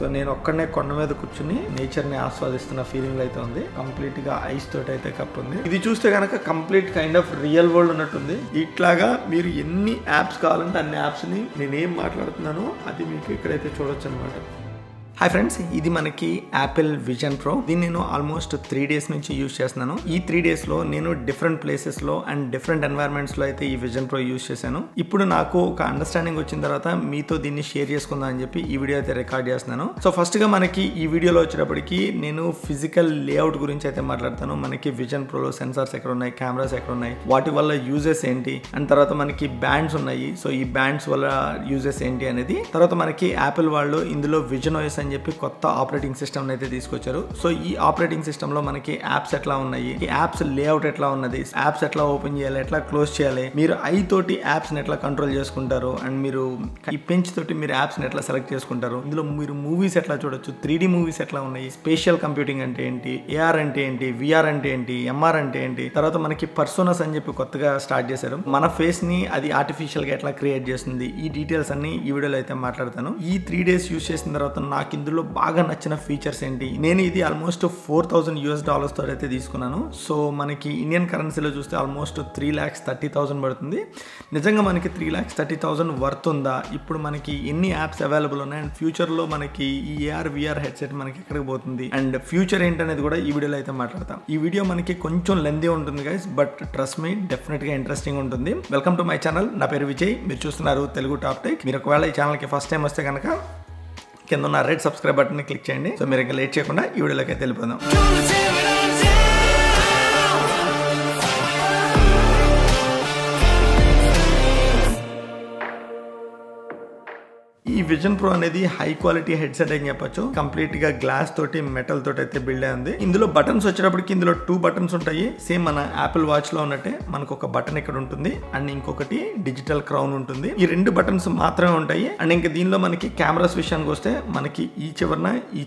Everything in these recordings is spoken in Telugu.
సో నేను ఒక్కడనే కొండ మీద కూర్చుని నేచర్ ని ఆస్వాదిస్తున్న ఫీలింగ్ అయితే ఉంది. కంప్లీట్ గా ఐస్ తోటి అయితే కప్పుంది. ఇది చూస్తే కనుక complete kind of real world ఉన్నట్టుంది. ఇట్లాగా మీరు ఎన్ని యాప్స్ కావాలంటే అన్ని యాప్స్ ని నేనేం మాట్లాడుతున్నానో అది మీకు ఇక్కడైతే చూడొచ్చు అనమాట. హాయ్ ఫ్రెండ్స్, ఇది మనకి యాపిల్ విజన్ ప్రో. దీన్ని నేను ఆల్మోస్ట్ 3 days నుంచి యూజ్ చేస్తున్నాను. ఈ 3 days లో నేను డిఫరెంట్ ప్లేసెస్ లో అండ్ డిఫరెంట్ ఎన్వైరన్మెంట్స్ లో అయితే ఈ విజన్ ప్రో యూజ్ చేశాను. ఇప్పుడు నాకు ఒక అండర్స్టాండింగ్ వచ్చిన తర్వాత మీతో దీన్ని షేర్ చేసుకుందాం అని చెప్పి ఈ వీడియో అయితే రికార్డ్ చేస్తున్నాను. సో ఫస్ట్ గా మనకి ఈ వీడియోలో వచ్చేటప్పటికి నేను ఫిజికల్ లేఅవుట్ గురించి అయితే మాట్లాడతాను. మనకి విజన్ ప్రోలో సెన్సార్స్ ఎక్కడ ఉన్నాయి, కెమెరాస్ ఎక్కడ ఉన్నాయి, వాటి వల్ల యూజెస్ ఏంటి, అండ్ తర్వాత మనకి బ్యాండ్స్ ఉన్నాయి. సో ఈ బ్యాండ్స్ వల్ల యూజెస్ ఏంటి అనేది, తర్వాత మనకి యాపిల్ వాళ్ళు ఇందులో విజన్ ఓఎస్ అని చెప్పి కొత్త ఆపరేటింగ్ సిస్టమ్ అయితే తీసుకొచ్చారు. సో ఈ ఆపరేటింగ్ సిస్టమ్ లో మనకి యాప్స్ ఎట్లా ఉన్నాయి, ఈ యాప్స్ లేఅవుట్ ఎట్లా ఉన్నది, యాప్స్ ఎట్లా ఓపెన్ చేయాలి, ఎట్లా క్లోజ్ చేయాలి, మీరు ఐ తోటి యాప్స్ ని ఎట్లా కంట్రోల్ చేసుకుంటారు, అండ్ మీరు ఈ పెంచ్ తోటి మీరు యాప్స్ ని ఎట్లా సెలెక్ట్ చేసుకుంటారు, ఇందులో మీరు మూవీస్ ఎట్లా చూడొచ్చు, 3D మూవీస్ ఎట్లా ఉన్నాయి, స్పేషియల్ కంప్యూటింగ్ అంటే ఏంటి, ఏఆర్ అంటే ఏంటి, విఆర్ అంటే ఏంటి, ఎంఆర్ అంటే ఏంటి, తర్వాత మనకి పర్సోనస్ అని చెప్పి కొత్తగా స్టార్ట్ చేశారు. మన ఫేస్ ని అది ఆర్టిఫిషియల్ గా ఎట్లా క్రియేట్ చేస్తుంది, ఈ డీటెయిల్స్ అన్ని ఈ వీడియోలో అయితే మాట్లాడతాను. ఈ 3 days యూజ్ చేసిన తర్వాత నాకు ఇందులో బాగా నచ్చిన ఫీచర్స్ ఏంటి, నేను ఇది ఆల్మోస్ట్ $4,000 తో అయితే తీసుకున్నాను. సో మనకి ఇండియన్ కరెన్సీలో చూస్తే ఆల్మోస్ట్ 3,30,000 పడుతుంది. నిజంగా మనకి 3,30,000 వర్త్ ఉందా, ఇప్పుడు మనకి ఎన్ని యాప్స్ అవైలబుల్ ఉన్నాయి, అండ్ ఫ్యూచర్ లో మనకి ఈ ఏఆర్ విఆర్ హెడ్సెట్ మనకి ఎక్కడికి పోతుంది, అండ్ ఫ్యూచర్ ఏంటనేది కూడా ఈ వీడియోలో అయితే మాట్లాడతాం. ఈ వీడియో మనకి కొంచెం లెంతీ ఉంటుంది guys, but trust me definite గా ఇంట్రెస్టింగ్ ఉంటుంది. Welcome to my channel. నా పేరు విజయ్, మీరు చూస్తున్నారు తెలుగు టాప్ టెక్. మీరు ఒకవేళ ఈ ఛానల్కి ఫస్ట్ టైం వస్తే కనుక కింద ఉన్న రెడ్ సబ్స్క్రైబ్ బటన్ ని క్లిక్ చేయండి. సో మీరు ఇంకా లేట్ చేయకుండా ఈ వీడియోలోకి అయితే వెళ్ళిపోదాం. ఈ విజన్ ప్రో అనేది హై క్వాలిటీ హెడ్సెట్ అని చెప్పొచ్చు. కంప్లీట్ గా గ్లాస్ తోటి మెటల్ తోటి అయితే బిల్డ్ అయింది. ఇందులో బటన్స్ వచ్చేటప్పటికి ఇందులో 2 buttons ఉంటాయి. సేమ్ మన యాపిల్ వాచ్ లో ఉన్నట్టే మనకు ఒక బటన్ ఇక్కడ ఉంటుంది, అండ్ ఇంకొకటి డిజిటల్ క్రౌన్ ఉంటుంది. ఈ 2 buttons మాత్రమే ఉంటాయి. అండ్ ఇంకా దీనిలో మనకి కెమెరాస్ విషయానికి వస్తే మనకి ఈ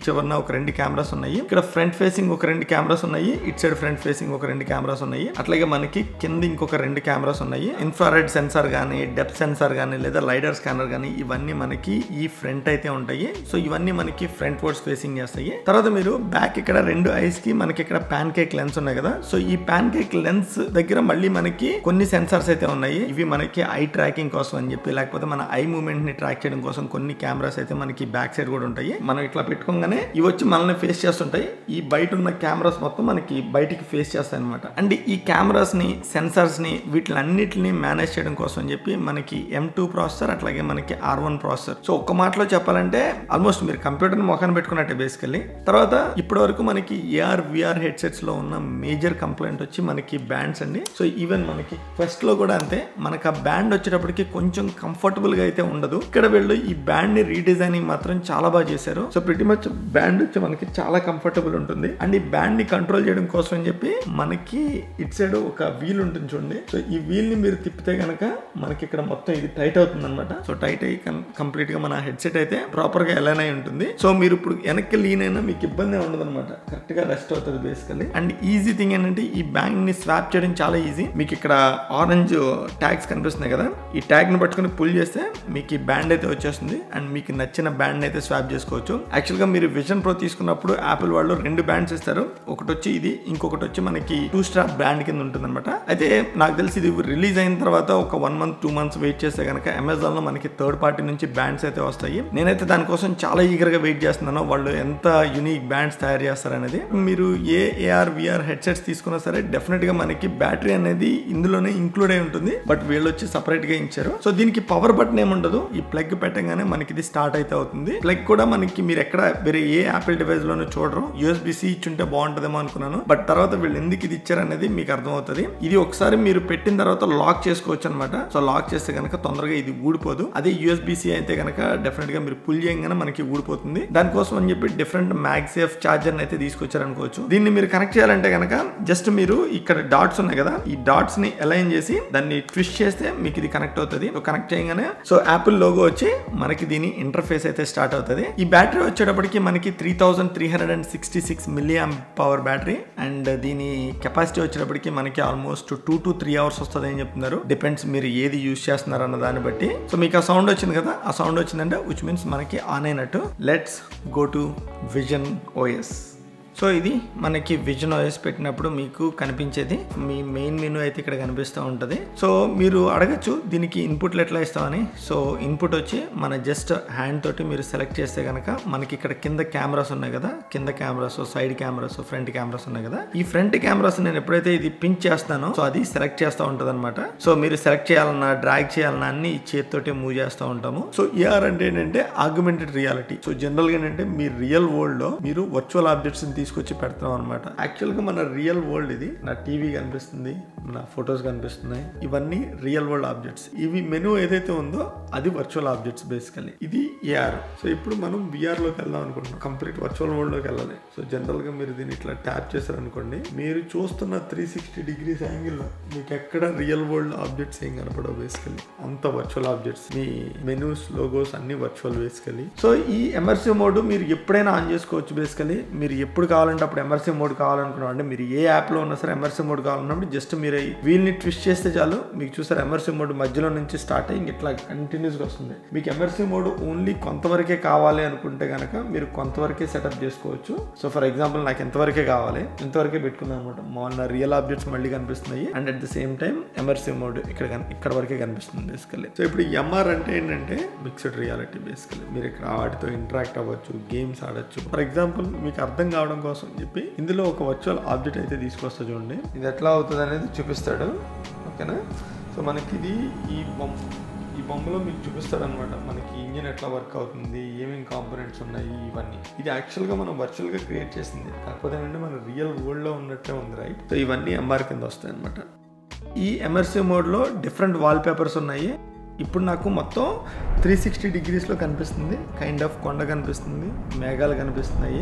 చివరన ఒక 2 కెమెరాస్ ఉన్నాయి. ఇక్కడ ఫ్రంట్ ఫేసింగ్ ఒక 2 కెమెరాస్ ఉన్నాయి, ఇట్ సైడ్ ఫ్రంట్ ఫేసింగ్ ఒక 2 కెమెరాస్ ఉన్నాయి. అట్లాగే మనకి కింద ఇంకొక 2 కెమెరాస్ ఉన్నాయి. ఇన్ఫ్రారెడ్ సెన్సార్ గానీ, డెప్త్ సెన్సార్ గానీ, లేదా లైడర్ స్కానర్ గానీ, ఇవన్నీ మనకి ఈ ఫ్రంట్ అయితే ఉంటాయి. సో ఇవన్నీ మనకి ఫ్రంట్ వర్డ్స్ ఫేసింగ్ చేస్తాయి. తర్వాత మీరు బ్యాక్ ఇక్కడ 2 ఐస్ కి మనకి ఇక్కడ పాన్ కేక్ లెన్స్ ఉన్నాయి కదా. సో ఈ పాన్ కేక్ లెన్స్ దగ్గర మళ్ళీ మనకి కొన్ని సెన్సార్స్ అయితే ఉన్నాయి. ఇవి మనకి ఐ ట్రాకింగ్ కోసం అని చెప్పి, లేకపోతే మన ఐ మూవ్మెంట్ ని ట్రాక్ చేయడం కోసం కొన్ని కెమెరాస్ అయితే మనకి బ్యాక్ సైడ్ కూడా ఉంటాయి. మనం ఇట్లా పెట్టుకోగానే ఇవి వచ్చి మనల్ని ఫేస్ చేస్తుంటాయి. ఈ బయట ఉన్న కెమెరాస్ మొత్తం మనకి బయటికి ఫేస్ చేస్తాయి అనమాట. అండ్ ఈ కెమెరాస్ ని, సెన్సార్స్ ని, వీటిలన్నిటిని మేనేజ్ చేయడం కోసం అని చెప్పి మనకి M2 ప్రాసెసర్, అట్లాగే మనకి R1 ప్రాసెసర్. సో ఒక్క మాటలో చెప్పాలంటే ఆల్మోస్ట్ మీరు కంప్యూటర్ మొఖాన్ని పెట్టుకున్నట్టే బేసికల్లీ. తర్వాత ఇప్పటి వరకు మనకి ఏఆర్ విఆర్ హెడ్సెట్స్ లో ఉన్న మేజర్ కంప్లైంట్ వచ్చి మనకి బ్యాండ్స్ అండి. సో ఈవెన్ మనకి ఫస్ట్ లో కూడా అంతే, మనకి ఆ బ్యాండ్ వచ్చేటప్పటికి కొంచెం కంఫర్టబుల్ గా అయితే ఉండదు. ఇక్కడ వీళ్ళు ఈ బ్యాండ్ ని రీడిజైనింగ్ మాత్రం చాలా బాగా చేశారు. సో ప్రిటీ మచ్ బ్యాండ్ వచ్చి మనకి చాలా కంఫర్టబుల్ ఉంటుంది. అండ్ ఈ బ్యాండ్ ని కంట్రోల్ చేయడం కోసం అని చెప్పి మనకి ఇట్ సైడ్ ఒక వీల్ ఉంటుంది చూడండి. సో ఈ వీల్ ని మీరు తిప్పితే కనుక మనకి ఇక్కడ మొత్తం ఇది టైట్ అవుతుంది అనమాట. సో టైట్ అయ్యి కంప్లీట్ గా మన హెడ్సెట్ అయితే ప్రాపర్ గా ఎలానే ఉంటుంది. సో మీరు ఇప్పుడు వెనక్కి లీన్ అయినా మీకు ఇబ్బంది ఉండదు అనమాట, కరెక్ట్ గా రెస్ట్ అవుతుంది బేసికల్లీ. అండ్ ఈజీ థింగ్ ఏంటంటే ఈ బ్యాండ్ ని స్వాప్ చేయడం చాలా ఈజీ. మీకు ఇక్కడ ఆరెంజ్ ట్యాగ్స్ కనిపిస్తున్నాయి కదా, ఈ ట్యాగ్ ని పట్టుకుని పుల్ చేస్తే మీకు ఈ బ్యాండ్ అయితే వచ్చేస్తుంది. అండ్ మీకు నచ్చిన బ్యాండ్ అయితే స్వాప్ చేసుకోవచ్చు. యాక్చువల్ గా మీరు విజన్ ప్రో తీసుకున్నప్పుడు యాపిల్ వాళ్ళు 2 బ్యాండ్స్ ఇస్తారు. ఒకటి వచ్చి ఇది, ఇంకొకటి వచ్చి మనకి 2 strap బ్యాండ్ కింద ఉంటుంది అనమాట. అయితే నాకు తెలిసి ఇది రిలీజ్ అయిన తర్వాత ఒక 1 month 2 months వెయిట్ చేస్తే కనుక అమెజాన్ లో మనకి థర్డ్ పార్టీ నుంచి బ్యాండ్స్ అయితే వస్తాయి. నేనైతే దానికోసం చాలా ఈగర్ గా వెయిట్ చేస్తున్నాను, వాళ్ళు ఎంత యూనిక్ బ్యాండ్స్ తయారు చేస్తారనేది. మీరు ఏ ఏఆర్ విఆర్ హెడ్సెట్స్ తీసుకున్నా సరే డెఫినెట్ గా మనకి బ్యాటరీ అనేది ఇందులోనే ఇంక్లూడ్ అయి ఉంటుంది, బట్ వీళ్ళు వచ్చి సపరేట్ గా ఇచ్చారు. సో దీనికి పవర్ బటన్ ఏముండదు, ఈ ప్లగ్ పెట్టగానే మనకి ఇది స్టార్ట్ అయితే అవుతుంది. ప్లగ్ కూడా మనకి మీరు ఎక్కడ వేరే ఏ యాపిల్ డివైస్ లోనూ చూడరు. USB-C ఇచ్చుంటే బాగుంటుందేమో అనుకున్నాను, బట్ తర్వాత వీళ్ళు ఎందుకు ఇది ఇచ్చారు అనేది మీకు అర్థం అవుతుంది. ఇది ఒకసారి మీరు పెట్టిన తర్వాత లాక్ చేసుకోవచ్చు అనమాట. సో లాక్ చేస్తే కనుక తొందరగా ఇది ఊడిపోదు. అదే USB-C అయితే కనుక డెఫినెట్ గా మీరు పుల్ చేయగానే మనకి ఊడిపోతుంది. దానికోసం అని చెప్పి డిఫరెంట్ మ్యాగ్సేఫ్ చార్జర్ అయితే తీసుకొచ్చారు అనుకోవచ్చు. దీన్ని మీరు కనెక్ట్ చేయాలంటే కనుక జస్ట్ మీరు ఇక్కడ డాట్స్ ఉన్నాయి కదా, ఈ డాట్స్ ని అలైన్ చేసి దాన్ని ట్విస్ట్ చేస్తే మీకు ఇది కనెక్ట్ అవుతుంది. కనెక్ట్ చేయగానే సో యాపిల్ లోగో వచ్చి మనకి దీని ఇంటర్ఫేస్ అయితే స్టార్ట్ అవుతుంది. ఈ బ్యాటరీ వచ్చేటప్పటికి మనకి 3366 mAh పవర్ బ్యాటరీ, అండ్ దీని కెపాసిటీ వచ్చేటప్పటికి మనకి ఆల్మోస్ట్ 2 to 3 hours వస్తుంది అని చెప్తున్నారు. డిపెండ్స్ మీరు ఏది యూజ్ చేస్తున్నారు అన్న దాన్ని బట్టి. సో మీకు ఆ సౌండ్ వచ్చింది కదా, ఆ సౌండ్ వచ్చిందంటే విచ్ మీన్స్ మనకి ఆన్ అయినట్టు. Let's go to vision OS. So ఇది మనకి విజన్ ఓఎస్ పెట్టినప్పుడు మీకు కనిపించేది మీ మెయిన్ మెనూ అయితే ఇక్కడ కనిపిస్తూ ఉంటుంది. సో మీరు అడగచ్చు దీనికి ఇన్పుట్లు ఎట్లా ఇస్తామని. సో ఇన్పుట్ వచ్చి మన జస్ట్ హ్యాండ్ తోటి మీరు సెలెక్ట్ చేస్తే కనుక మనకి ఇక్కడ కింద కెమెరాస్ ఉన్నాయి కదా, కింద cameras, side cameras, front cameras ఉన్నాయి కదా. ఈ ఫ్రంట్ కెమెరాస్ నేను ఎప్పుడైతే ఇది పించ్ చేస్తానో సో అది సెలెక్ట్ చేస్తూ ఉంటుంది అనమాట. సో మీరు సెలెక్ట్ చేయాలన్నా డ్రాగ్ చేయాలన్నా అన్ని చేతితోటి మూవ్ చేస్తూ ఉంటాము. సో ఏఆర్ అంటే ఏంటంటే ఆగ్మెంటెడ్ రియాలిటీ. సో జనరల్ గా ఏంటంటే మీ రియల్ వరల్డ్ లో మీరు వర్చువల్ ఆబ్జెక్ట్స్ తీసుకొచ్చి పెడతాం అనమాట. యాక్చువల్ గా మన రియల్ వరల్డ్ ఇది. నా టీవీ కనిపిస్తుంది, నా ఫొటోస్ కనిపిస్తున్నాయి, ఇవన్నీ రియల్ వరల్డ్ ఆబ్జెక్ట్స్. ఇవి మెనూ ఏదైతే ఉందో అది వర్చువల్ ఆబ్జెక్ట్స్ బేసికలీ. ఇది ఏఆర్. సో ఇప్పుడు మనం విఆర్ లోకి వెళ్దాం అనుకుంటున్నాం, కంప్లీట్ వర్చువల్ వరల్డ్ లోకి వెళ్ళాలి. సో జనరల్ గా మీరు దీన్ని ఇట్లా ట్యాప్ చేశారనుకోండి, మీరు చూస్తున్న 360 degrees యాంగిల్ లో మీకు ఎక్కడ రియల్ వరల్డ్ ఆబ్జెక్ట్స్ ఏం కనపడవు బేసికలీ. అంత వర్చువల్ ఆబ్జెక్ట్స్, మీ మెనూస్, లోగోస్ అన్ని వర్చువల్ బేసికలీ. సో ఈ ఎమర్సివ్ మోడ్ మీరు ఎప్పుడైనా ఆన్ చేసుకోవచ్చు బేసికలీ. మీరు ఎప్పుడు కావాలంటే అప్పుడు ఎమర్సివ్ మోడ్ కావాలనుకున్నాం అంటే మీరు ఏ యాప్ లో ఉన్నా సరే ఎమర్సివ్ మోడ్ కావాలన్నప్పుడు జస్ట్ మీరు వీల్ ని ట్విస్ట్ చేస్తే చాలు. మీకు చూసారు ఎమర్సివ్ మోడ్ మధ్యలో నుంచి స్టార్ట్ అయ్యి ఇట్లా కంటిన్యూస్ గా వస్తుంది. మీకు ఎమర్సివ్ మోడ్ ఓన్లీ కొంతవరకే కావాలి అనుకుంటే కనుక మీరు కొంతవరకే సెటప్ చేసుకోవచ్చు. సో ఫర్ ఎగ్జాంపుల్ నాకు ఎంతవరకే కావాలి ఇంతవరకే పెట్టుకున్నాను అనమాట. మామూలు రియల్ ఆబ్జెక్ట్స్ మళ్ళీ కనిపిస్తున్నాయి and at the same time immersive mode ఇక్కడ వరకే కనిపిస్తుంది బేసికలీ. సో ఇప్పుడు ఎంఆర్ అంటే ఏంటంటే మిక్స్డ్ రియాలిటీ బేసికలీ. మీరు ఇక్కడ వాటితో ఇంటరాక్ట్ అవ్వచ్చు, గేమ్స్ ఆడొచ్చు. ఫర్ ఎగ్జాంపుల్ మీకు అర్థం కావడం కోసం చెప్పి ఇందులో ఒక వర్చువల్ ఆబ్జెక్ట్ అయితే తీసుకొస్తా చూడండి. ఇది ఎట్లా అవుతుంది అనేది చూపిస్తాడు. ఓకేనా. సో మనకి ఇది ఈ బొమ్మలో మీకు చూపిస్తాడు అనమాట. మనకి ఇంజిన్ ఎట్లా వర్క్ అవుతుంది, ఏమేమి కాంపోనెంట్స్ ఉన్నాయి, ఇవన్నీ. ఇది యాక్చువల్గా మనం వర్చువల్గా క్రియేట్ చేసింది, కాకపోతే ఏంటంటే మన రియల్ వరల్డ్లో ఉన్నట్టే ఉంది, రైట్. సో ఇవన్నీ ఎంఆర్ కింద వస్తాయి అనమాట. ఈ ఎమర్సివ్ మోడ్లో డిఫరెంట్ వాల్ పేపర్స్ ఉన్నాయి. ఇప్పుడు నాకు మొత్తం 360 degreesలో కనిపిస్తుంది. కైండ్ ఆఫ్ కొండ కనిపిస్తుంది, మేఘాలు కనిపిస్తున్నాయి.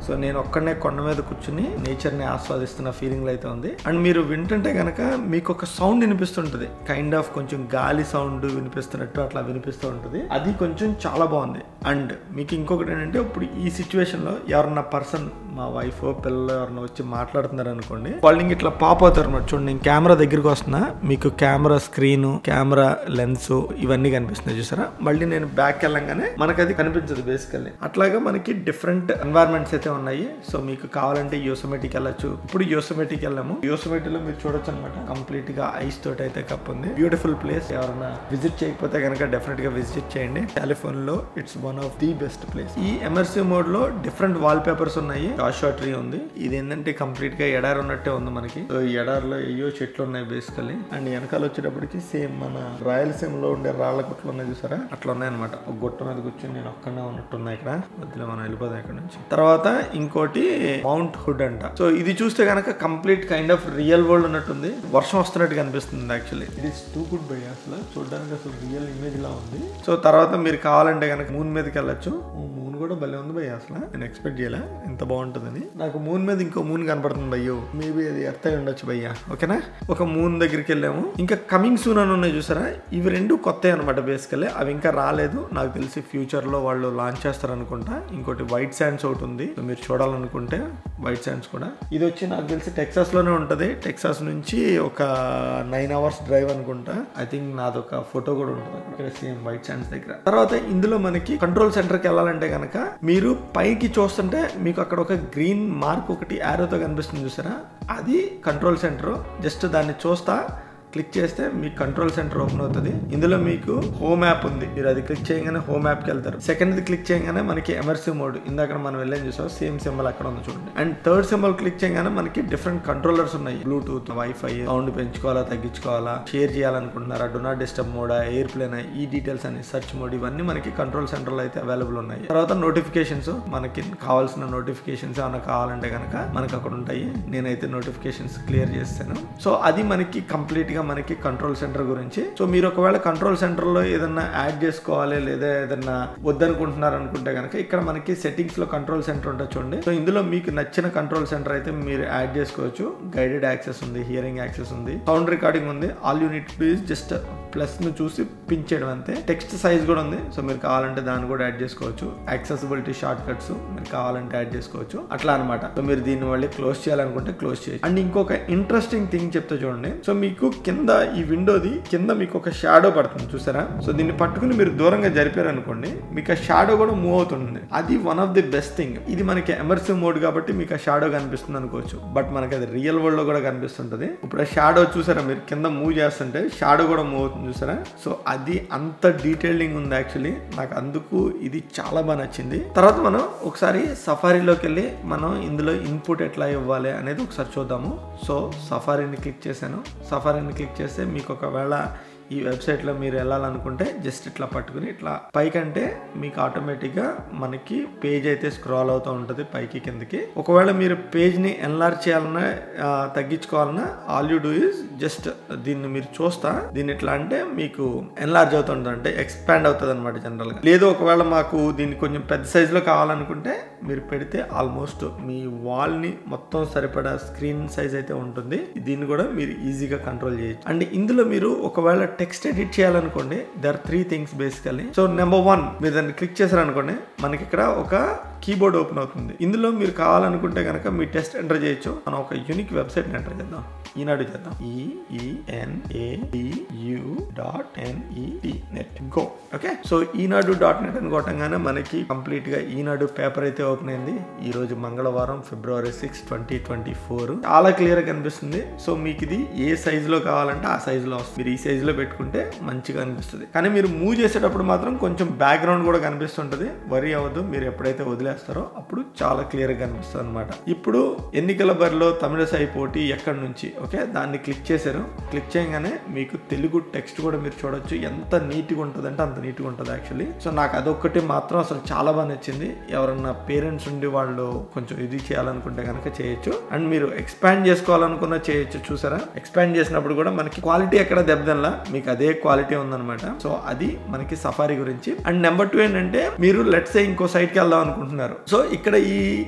సో నేను ఒక్కడనే కొండ మీద కూర్చుని నేచర్ని ఆస్వాదిస్తున్న ఫీలింగ్లో అయితే ఉంది. అండ్ మీరు వింటుంటే కనుక మీకు ఒక సౌండ్ వినిపిస్తుంటుంది, కైండ్ ఆఫ్ కొంచెం గాలి సౌండ్ వినిపిస్తున్నట్టు అట్లా వినిపిస్తూ ఉంటుంది. అది కొంచెం చాలా బాగుంది. అండ్ మీకు ఇంకొకటి ఏంటంటే ఇప్పుడు ఈ సిచ్యువేషన్లో ఎవరన్నా పర్సన్, మా వైఫ్, పిల్లలు ఎవరన్నా వచ్చి మాట్లాడుతున్నారు అనుకోండి, వాళ్ళు ఇట్లా పాప్ అవుతారు అనమాట. చూడండి నేను కెమెరా దగ్గరికి వస్తున్నా, మీకు కెమెరా స్క్రీన్, కెమెరా లెన్స్ ఇవన్నీ కనిపిస్తున్నాయి చూసారా. మళ్ళీ నేను బ్యాక్ వెళ్ళంగానే మనకు అది కనిపించదు బేసికల్లీ. అట్లాగా మనకి డిఫరెంట్ ఎన్వైరన్మెంట్స్ అయితే ఉన్నాయి. సో మీకు కావాలంటే యోసమెటిక్ వెళ్ళచ్చు. ఇప్పుడు యోసమెటిక్ వెళ్ళాము. యోసమెటిక్లో మీరు చూడొచ్చు అనమాట, కంప్లీట్ గా ఐస్ తోటి అయితే కప్ ఉంది. Beautiful place. ఎవరైనా విజిట్ చేయకపోతే కనుక డెఫినెట్ గా విజిట్ చేయండి. కాలిఫోర్నియాలో it's one of the best place. ఈ ఎమర్సివ్ మోడ్ లో డిఫరెంట్ వాల్ పేపర్స్ ఉన్నాయి. జాషువా ట్రీ ఉంది. ఇది ఏంటంటే కంప్లీట్ గా ఎడారి ఉన్నట్టే ఉంది మనకి. సో ఈ ఎడారిలో ఏయో చెట్లు ఉన్నాయి బేసికల్లీ. అండ్ వెనకాల వచ్చేటప్పటికి సేమ్ మన రాయలసీమలో ఉండే రాళ్ల గుట్లు ఉన్నాయి చూసారా, అట్లా ఉన్నాయన్నమాట. ఒక గుట్ట మీద కూర్చొని నేను ఒక్కనే ఉన్నట్టున్నాయి ఇక్కడ. మధ్యలో మనం వెళ్ళిపోతాం ఇక్కడ నుంచి. తర్వాత ఇంకోటి మౌంట్ హుడ్ అంట. సో ఇది చూస్తే కనుక complete kind of real world ఉన్నట్టుంది. వర్షం వస్తున్నట్టు కనిపిస్తుంది actually. It is too good bye. అసలు చూడడానికి అసలు రియల్ ఇమేజ్ లా ఉంది. సో తర్వాత మీరు కావాలంటే కనుక మూన్ మీదకి వెళ్ళొచ్చు. మూన్ కూడా భలే ఉంది భయ్య. అసలు నేను ఎక్స్పెక్ట్ చేయలే ఇంత బాగుంటుందని. నాకు మూన్ మీద ఇంకో మూన్ కనపడుతుంది భయ్యో. మేబీ అది ఎర్త్ అయి ఉండొచ్చు భయ్య. ఓకేనా. ఒక మూన్ దగ్గరికి వెళ్ళాము. ఇంకా కమింగ్ సూన్ అని ఉన్నాయి చూసారా, ఇవి రెండు కొత్త అనమాట బేసికల్లీ. అవి ఇంకా రాలేదు. నాకు తెలిసి ఫ్యూచర్ లో వాళ్ళు లాంచ్ చేస్తారు అనుకుంటా. ఇంకోటి వైట్ శాండ్స్ ఒకటి ఉంది. మీరు చూడాలనుకుంటే వైట్ శాండ్స్ కూడా. ఇది వచ్చి నాకు తెలిసి టెక్సాస్ లోనే ఉంటది. టెక్సాస్ నుంచి ఒక 9 hours డ్రైవ్ అనుకుంటా. ఐ థింక్ నాదొక ఫోటో కూడా ఉంటుంది ఇక్కడ సేమ్ వైట్ శాండ్స్ దగ్గర. తర్వాత ఇందులో మనకి కంట్రోల్ సెంటర్ కి వెళ్ళాలంటే కనుక మీరు పైకి చూస్తుంటే మీకు అక్కడ ఒక గ్రీన్ మార్క్ ఒకటి యారోతో కనిపిస్తుంది చూసారా, అది కంట్రోల్ సెంటర్. జస్ట్ దాన్ని చూస్తా క్లిక్ చేస్తే మీకు కంట్రోల్ సెంటర్ ఓపెన్ అవుతుంది. ఇందులో మీకు హోమ్ యాప్ ఉంది. మీరు అది క్లిక్ చేయగానే హోమ్ యాప్ కి వెళ్తారు. సెకండ్ క్లిక్ చేయగానే మనకి ఎమర్సివ్ మోడ్, ఇందాక మనం వెళ్ళాం చూసాం, సేమ్ సింబల్ అక్కడ ఉంది చూడండి. అండ్ థర్డ్ సింబల్ క్లిక్ చేయగానే మనకి డిఫరెంట్ కంట్రోలర్స్ ఉన్నాయి. బ్లూటూత్, వైఫై, సౌండ్ పెంచుకోవాలా తగ్గించుకోవాలా, షేర్ చేయాలనుకుంటున్నారా, డు నాట్ డిస్టర్బ్ మోడా, ఎయిర్ ప్లేన్, ఈ డీటెయిల్స్ అని, సెర్చ్ మోడ్, ఇవన్నీ మనకి కంట్రోల్ సెంటర్ లో అయితే అవైలబుల్ ఉన్నాయి. తర్వాత నోటిఫికేషన్స్, మనకి కావాల్సిన నోటిఫికేషన్స్ ఏమైనా కావాలంటే కనుక మనకి అక్కడ ఉంటాయి. నేనైతే నోటిఫికేషన్స్ క్లియర్ చేస్తాను. సో అది మనకి కంప్లీట్ గా మనకి కంట్రోల్ సెంటర్ గురించి. సో మీరు ఒకవేళ కంట్రోల్ సెంటర్ లో ఏదన్నా యాడ్ చేసుకోవాలి లేదా ఏదన్నా వద్దనుకుంటున్నారు అనుకుంటే కనుక ఇక్కడ మనకి సెట్టింగ్స్ లో కంట్రోల్ సెంటర్ ఉంటుంది చూడండి. సో ఇందులో మీకు నచ్చిన కంట్రోల్ సెంటర్ అయితే మీరు యాడ్ చేసుకోవచ్చు. గైడెడ్ యాక్సెస్ ఉంది, హియరింగ్ యాక్సెస్ ఉంది, సౌండ్ రికార్డింగ్ ఉంది. All you need to do is just plus ను చూసి పిన్ చేయడం అంతే. టెక్స్ట్ సైజ్ కూడా ఉంది, సో మీరు కావాలంటే దాన్ని కూడా యాడ్ చేసుకోవచ్చు. యాక్సెసిబిలిటీ షార్ట్ కట్స్ మీరు కావాలంటే యాడ్ చేసుకోవచ్చు, అట్లా అనమాట. సో మీరు దీన్ని మళ్ళీ క్లోజ్ చేయాలనుకుంటే క్లోజ్ చేయొచ్చు. అండ్ ఇంకొక ఇంట్రెస్టింగ్ థింగ్ చెప్తే చూడండి. సో మీకు కింద ఈ విండోది కింద మీకు ఒక షాడో పడుతుంది చూసారా. సో దీన్ని పట్టుకుని మీరు దూరంగా జరిపారు అనుకోండి, మీకు ఆ షాడో కూడా మూవ్ అవుతుంది. అది one of the best thing. ఇది మనకి ఎమర్సివ్ మోడ్ కాబట్టి మీకు ఆ షాడో కనిపిస్తుంది అనుకోవచ్చు, బట్ మనకి అది రియల్ వరల్డ్ లో కూడా కనిపిస్తుంటది. ఇప్పుడు ఆ షాడో చూసారా, మీరు కింద మూవ్ చేస్తుంటే షాడో కూడా మూవ్ అవుతుంది చూసారా. సో అది అంత డీటెయిలింగ్ ఉంది యాక్చువల్లీ, నాకు అందుకు ఇది చాలా బాగా నచ్చింది. తర్వాత మనం ఒకసారి సఫారీలోకి వెళ్ళి మనం ఇందులో ఇన్పుట్ ఎట్లా ఇవ్వాలి అనేది ఒకసారి చూద్దాము. సో సఫారీని క్లిక్ చేశాను. సఫారీని క్లిక్ చేస్తే మీకు ఒకవేళ ఈ వెబ్సైట్లో మీరు వెళ్ళాలనుకుంటే జస్ట్ ఇట్లా పట్టుకుని ఇట్లా పైకంటే మీకు ఆటోమేటిక్గా మనకి పేజ్ అయితే స్క్రాల్ అవుతూ ఉంటుంది పైకి కిందకి. ఒకవేళ మీరు పేజ్ని ఎన్లార్జ్ చేయాలన్నా తగ్గించుకోవాలన్నా all you do is just దీన్ని మీరు చూస్తా, దీన్ని ఇట్లా అంటే మీకు ఎన్లార్జ్ అవుతుంటుంది, అంటే ఎక్స్పాండ్ అవుతుంది అనమాట జనరల్గా. లేదు ఒకవేళ మాకు దీన్ని కొంచెం పెద్ద సైజులో కావాలనుకుంటే మీరు పెడితే ఆల్మోస్ట్ మీ వాల్ని మొత్తం సరిపడా స్క్రీన్ సైజ్ అయితే ఉంటుంది. దీన్ని కూడా మీరు ఈజీగా కంట్రోల్ చేయొచ్చు. అండ్ ఇందులో మీరు ఒకవేళ టెక్స్ట్ ఎడిట్ చేయాలనుకోండి, there 3 things basically. So number 1 మీరు దాన్ని క్లిక్ చేశారనుకోండి, మనకి ఇక్కడ ఒక కీబోర్డ్ ఓపెన్ అవుతుంది. ఇందులో మీరు కావాలనుకుంటే కనుక మీ టెక్స్ట్ ఎంటర్ చేయొచ్చు. మనం ఒక యూనిక్ వెబ్సైట్ ఎంటర్ చేద్దాం, ఈనాడు చేద్దాం. EENADU.net go. ఓకే, సో ఈనాడు.net అని కొట్టంగానే మనకి కంప్లీట్ గా ఈనాడు పేపర్ అయితే ఓపెన్ అయింది. ఈ రోజు మంగళవారం February 6, 2024. చాలా క్లియర్ గా కనిపిస్తుంది. సో మీకు ఇది ఏ సైజ్ లో కావాలంటే ఆ సైజ్ లో వస్తుంది. మీరు ఈ సైజ్ లో పెట్టుకుంటే మంచిగా అనిపిస్తుంది. కానీ మీరు మూవ్ చేసేటప్పుడు మాత్రం కొంచెం బ్యాక్గ్రౌండ్ కూడా కనిపిస్తుంటది. వరీ అవ్వద్దు, మీరు ఎప్పుడైతే వదిలేస్తారో అప్పుడు చాలా క్లియర్ గా కనిపిస్తుంది అనమాట. ఇప్పుడు ఎన్నికల బరిలో తమిళసాయి పోటీ ఎక్కడి నుంచి, ఓకే, దాన్ని క్లిక్ చేశారు. క్లిక్ చేయగానే మీకు తెలుగు టెక్స్ట్ కూడా మీరు చూడొచ్చు. ఎంత నీట్గా ఉంటుంది అంటే అంత నీట్గా ఉంటుంది యాక్చువల్లీ. సో నాకు అదొక్కటి మాత్రం అసలు చాలా బాగా నచ్చింది. ఎవరన్నా పేరెంట్స్ ఉండి వాళ్ళు కొంచెం ఇది చేయాలనుకుంటే కనుక చేయొచ్చు. అండ్ మీరు ఎక్స్పాండ్ చేసుకోవాలనుకున్నా చేయొచ్చు. చూసారా, ఎక్స్పాండ్ చేసినప్పుడు కూడా మనకి క్వాలిటీ ఎక్కడ దెబ్బతినలా, మీకు అదే క్వాలిటీ ఉందన్నమాట. సో అది మనకి సఫారీ గురించి. అండ్ నెంబర్ 2 ఏంటంటే, మీరు లెట్స్ సే ఇంకో సైట్కి వెళ్దాం అనుకుంటున్నారు. సో ఇక్కడ ఈ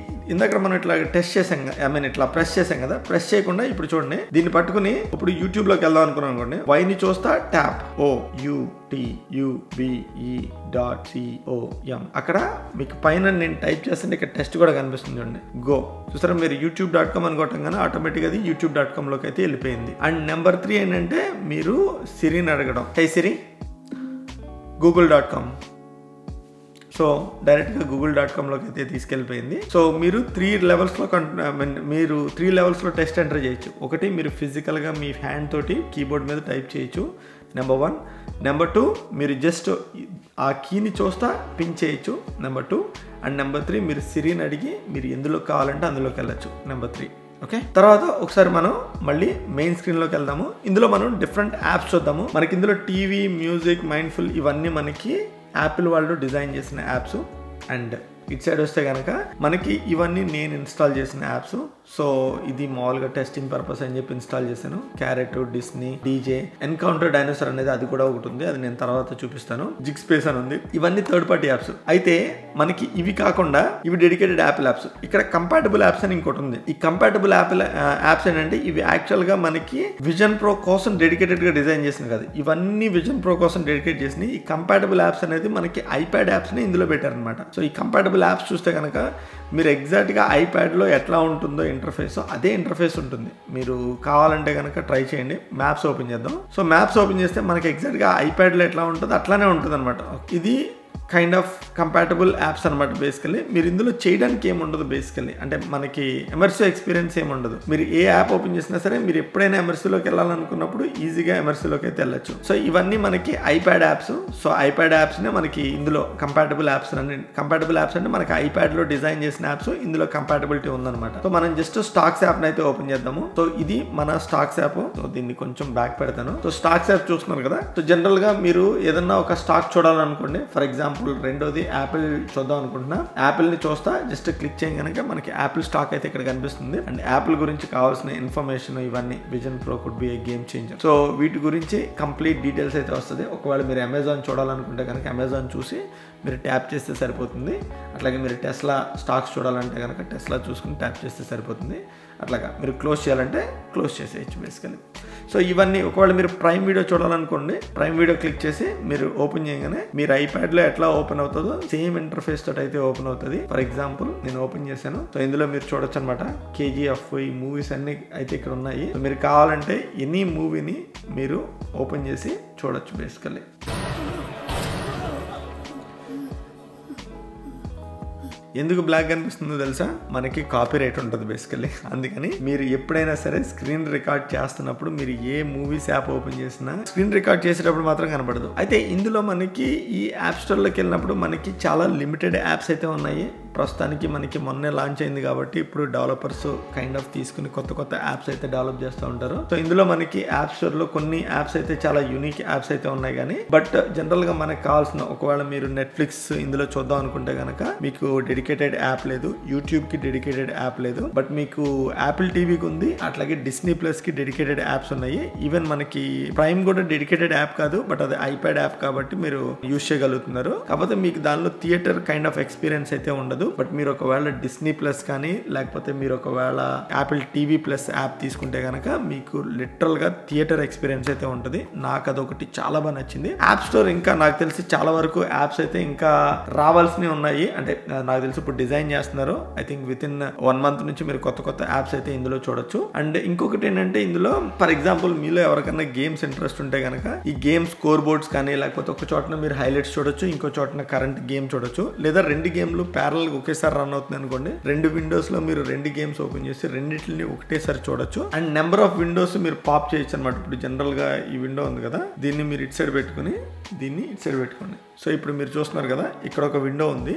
ఇందాక మనం ఇట్లా టెస్ట్ చేసాం, ఇట్లా ప్రెస్ చేసాం కదా, ప్రెస్ చేయకుండా ఇప్పుడు చూడండి, దీన్ని పట్టుకుని ఇప్పుడు యూట్యూబ్ లోకి వెళ్దాం అనుకున్నాం అనుకోండి, వైని చూస్తా ట్యాప్ OUTUBE.com. అక్కడ మీకు పైన నేను టైప్ చేస్తుంటే ఇక్కడ టెస్ట్ కూడా కనిపిస్తుంది చూడండి, గో. చూసారా, మీరు youtube.com అని కొట్టంగానే ఆటోమేటిక్గా అది youtube.com లోకి అయితే వెళ్ళిపోయింది. అండ్ నెంబర్ 3 ఏంటంటే, మీరు సిరిని అడగడం, హే సిరి google.com. సో డైరెక్ట్గా google.com లోకి అయితే తీసుకెళ్ళిపోయింది. సో మీరు 3 లెవెల్స్లో టెస్ట్ ఎంటర్ చేయొచ్చు. ఒకటి, మీరు ఫిజికల్గా మీ హ్యాండ్ తోటి కీబోర్డ్ మీద టైప్ చేయొచ్చు, నెంబర్ 1. నెంబర్ 2, మీరు జస్ట్ ఆ కీని చూస్తా పిన్ చేయొచ్చు, నెంబర్ 2. అండ్ నెంబర్ 3, మీరు సిరిని అడిగి మీరు ఎందులో కావాలంటే అందులోకి వెళ్ళచ్చు, నెంబర్ 3. ఓకే, తర్వాత ఒకసారి మనం మళ్ళీ మెయిన్ స్క్రీన్లోకి వెళ్దాము. ఇందులో మనం డిఫరెంట్ యాప్స్ చూద్దాము. మనకి ఇందులో టీవీ, మ్యూజిక్, మైండ్ఫుల్ ఇవన్నీ మనకి యాపిల్ వాళ్ళు డిజైన్ చేసిన యాప్స్. అండ్ ఇటు సైడ్ వస్తే కనుక మనకి ఇవన్నీ నేను ఇన్స్టాల్ చేసిన యాప్స్. సో ఇది మామూలుగా టెస్టింగ్ పర్పస్ అని చెప్పి ఇన్స్టాల్ చేశాను. Carrot, Disney, DJ, encounter dinosaur అనేది అది కూడా ఒకటి ఉంది, అది నేను తర్వాత చూపిస్తాను. జిగ్ స్పేస్ అని ఉంది. ఇవన్నీ థర్డ్ పార్టీ యాప్స్. అయితే మనకి ఇవి కాకుండా ఇవి డెడికేటెడ్ యాపిల్ యాప్స్. ఇక్కడ కంపాటబుల్ యాప్స్ అని ఇంకోటి ఉంది. ఈ కంపాటబుల్ యాప్స్ ఏంటంటే, ఇవి యాక్చువల్ గా మనకి విజన్ ప్రో కోసం డెడికేటెడ్ గా డిజైన్ చేసినవి కాదు, ఇవన్నీ విజన్ ప్రో కోసం డెడికేట్ చేసినవి. ఈ కంపాటబుల్ యాప్స్ అనేది మనకి ఐప్యాడ్ యాప్స్ ని ఇందులో పెట్టారనమాట. సో ఈ కంపాటబుల్ యాప్స్ చూస్తే కనుక మీరు ఎగ్జాక్ట్గా ఐప్యాడ్లో ఎట్లా ఉంటుందో ఇంటర్ఫేస్, అదే ఇంటర్ఫేస్ ఉంటుంది. మీరు కావాలంటే కనుక ట్రై చేయండి. మ్యాప్స్ ఓపెన్ చేద్దాం. సో మ్యాప్స్ ఓపెన్ చేస్తే మనకి ఎగ్జాక్ట్గా ఐప్యాడ్లో ఎట్లా ఉంటుందో అట్లానే ఉంటుంది అనమాట. ఇది కైండ్ ఆఫ్ కంపాటబుల్ యాప్స్ అనమాట. బేసికల్లీ మీరు ఇందులో చేయడానికి ఏముండదు. బేసికల్లీ అంటే మనకి ఎమర్సివ్ ఎక్స్పీరియన్స్ ఏముండదు. మీరు ఏ యాప్ ఓపెన్ చేసినా సరే మీరు ఎప్పుడైనా ఎమర్సివ్లోకి వెళ్ళాలనుకున్నప్పుడు ఈజీగా ఎమర్సివ్లోకి అయితే వెళ్ళచ్చు. సో ఇవన్నీ మనకి ఐప్యాడ్ యాప్స్. సో ఐప్యాడ్ యాప్స్నే మనకి ఇందులో కంపాటబుల్ యాప్స్ అని. కంపాటబుల్ యాప్స్ అంటే మనకి ఐప్యాడ్లో డిజైన్ చేసిన యాప్స్ ఇందులో కంపాటబిలిటీ ఉందన్నమాట. సో మనం జస్ట్ స్టాక్స్ యాప్ని అయితే ఓపెన్ చేద్దాము. సో ఇది మన స్టాక్స్ యాప్. సో దీన్ని కొంచెం బ్యాక్ పెడతాను. సో స్టాక్స్ యాప్ చూస్తున్నారు కదా. సో జనరల్గా మీరు ఏదన్నా ఒక స్టాక్ చూడాలనుకోండి, ఫర్ ఎగ్జాంపుల్ రెండోది యాపిల్ చూద్దాం అనుకుంటున్నా. యాపిల్ ని చూస్తా జస్ట్ క్లిక్ చేయగానే మనకి యాపిల్ స్టాక్ అయితే ఇక్కడ కనిపిస్తుంది. అండ్ యాపిల్ గురించి కావాల్సిన ఇన్ఫర్మేషన్ ఇవన్నీ, vision pro could be A game changer. So వీటి గురించి కంప్లీట్ డీటెయిల్స్ అయితే వస్తుంది. ఒకవేళ మీరు అమెజాన్ చూడాలనుకుంటే కనుక అమెజాన్ చూసి మీరు ట్యాప్ చేస్తే సరిపోతుంది. అట్లాగే మీరు టెస్లా స్టాక్స్ చూడాలంటే కనుక టెస్లా చూసుకుని ట్యాప్ చేస్తే సరిపోతుంది. అట్లాగా మీరు క్లోజ్ చేయాలంటే క్లోజ్ చేసేయచ్చు బేసికలీ. సో ఇవన్నీ ఒకవేళ మీరు ప్రైమ్ వీడియో చూడాలనుకోండి, ప్రైమ్ వీడియో క్లిక్ చేసి మీరు ఓపెన్ చేయగానే మీరు ఐప్యాడ్లో ఎట్లా ఓపెన్ అవుతుందో సేమ్ ఇంటర్ఫేస్ తోటి అయితే ఓపెన్ అవుతుంది. ఫర్ ఎగ్జాంపుల్ నేను ఓపెన్ చేశాను. సో ఇందులో మీరు చూడొచ్చు అనమాట KGF ఈ మూవీస్ అన్ని అయితే ఇక్కడ ఉన్నాయి. సో మీరు కావాలంటే ఎనీ మూవీని మీరు ఓపెన్ చేసి చూడొచ్చు బేసికలీ. ఎందుకు బ్లాక్ కనిపిస్తుందో తెలుసా? మనకి కాపీరైట్ ఉంటుంది బేసికలీ. అందుకని మీరు ఎప్పుడైనా సరే స్క్రీన్ రికార్డ్ చేస్తున్నప్పుడు మీరు ఏ మూవీస్ యాప్ ఓపెన్ చేసినా స్క్రీన్ రికార్డ్ చేసేటప్పుడు మాత్రం కనపడదు. అయితే ఇందులో మనకి ఈ యాప్ స్టోర్లోకి వెళ్ళినప్పుడు మనకి చాలా లిమిటెడ్ యాప్స్ అయితే ఉన్నాయి. ప్రస్తుతానికి మనకి మొన్నే లాంచ్ అయింది కాబట్టి ఇప్పుడు డెవలపర్స్ కైండ్ ఆఫ్ తీసుకుని కొత్త కొత్త యాప్స్ అయితే డెవలప్ చేస్తూ ఉంటారు. సో ఇందులో మనకి యాప్ స్టోర్ లో కొన్ని యాప్స్ అయితే చాలా యూనిక్ యాప్స్ అయితే ఉన్నాయి. కానీ బట్ జనరల్ గా మనకు కావాల్సిన ఒకవేళ మీరు నెట్ఫ్లిక్స్ ఇందులో చూద్దాం అనుకుంటే కనుక మీకు డెడికేటెడ్ యాప్ లేదు, యూట్యూబ్ కి డెడికేటెడ్ యాప్ లేదు. బట్ మీకు యాపిల్ టీవీకి ఉంది, అట్లాగే డిస్నీ ప్లస్ కి డెడికేటెడ్ యాప్స్ ఉన్నాయి. ఈవెన్ మనకి ప్రైమ్ కూడా డెడికేటెడ్ యాప్ కాదు, బట్ అది ఐప్యాడ్ యాప్ కాబట్టి మీరు యూజ్ చేయగలుగుతున్నారు. కాకపోతే మీకు దానిలో థియేటర్ కైండ్ ఆఫ్ ఎక్స్పీరియన్స్ అయితే ఉండదు. బట్ మీరు ఒకవేళ డిస్నీ ప్లస్ కానీ లేకపోతే మీరు ఒకవేళ యాపిల్ టీవీ ప్లస్ యాప్ తీసుకుంటే కనుక మీకు లిటరల్ గా థియేటర్ ఎక్స్పీరియన్స్ అయితే ఉంటుంది. నాకు అదొకటి చాలా బాగా నచ్చింది. యాప్ స్టోర్ ఇంకా నాకు తెలిసి చాలా వరకు యాప్స్ అయితే ఇంకా రావాల్సినవి ఉన్నాయి. అంటే నాకు తెలిసి ఇప్పుడు డిజైన్ చేస్తున్నారు. I think with in 1 month నుంచి మీరు కొత్త కొత్త యాప్స్ అయితే ఇందులో చూడొచ్చు. అండ్ ఇంకొకటి ఏంటంటే ఇందులో ఫర్ ఎగ్జాంపుల్ మీలో ఎవరికైనా గేమ్స్ ఇంట్రెస్ట్ ఉంటే కనుక ఈ గేమ్ స్కోర్ బోర్డ్స్ కానీ లేకపోతే ఒక చోటన మీరు హైలైట్స్ చూడొచ్చు, ఇంకో చోటన కరెంట్ గేమ్ చూడొచ్చు. లేదా 2 గేమ్లు ప్యారల్ ఒకేసారి రన్ అవుతుంది అనుకోండి, 2 విండోస్ లో మీరు 2 గేమ్స్ ఓపెన్ చేసి రెండింటిని ఒకటేసారి చూడొచ్చు. అండ్ నెంబర్ ఆఫ్ విండోస్ మీరు పాప్ చేయొచ్చు అనమాట. ఇప్పుడు జనరల్ గా ఈ విండో ఉంది కదా, దీన్ని మీరు ఇటు సైడ్ పెట్టుకుని దీన్ని ఇటు సైడ్ పెట్టుకోండి. సో ఇప్పుడు మీరు చూస్తున్నారు కదా, ఇక్కడ ఒక విండో ఉంది,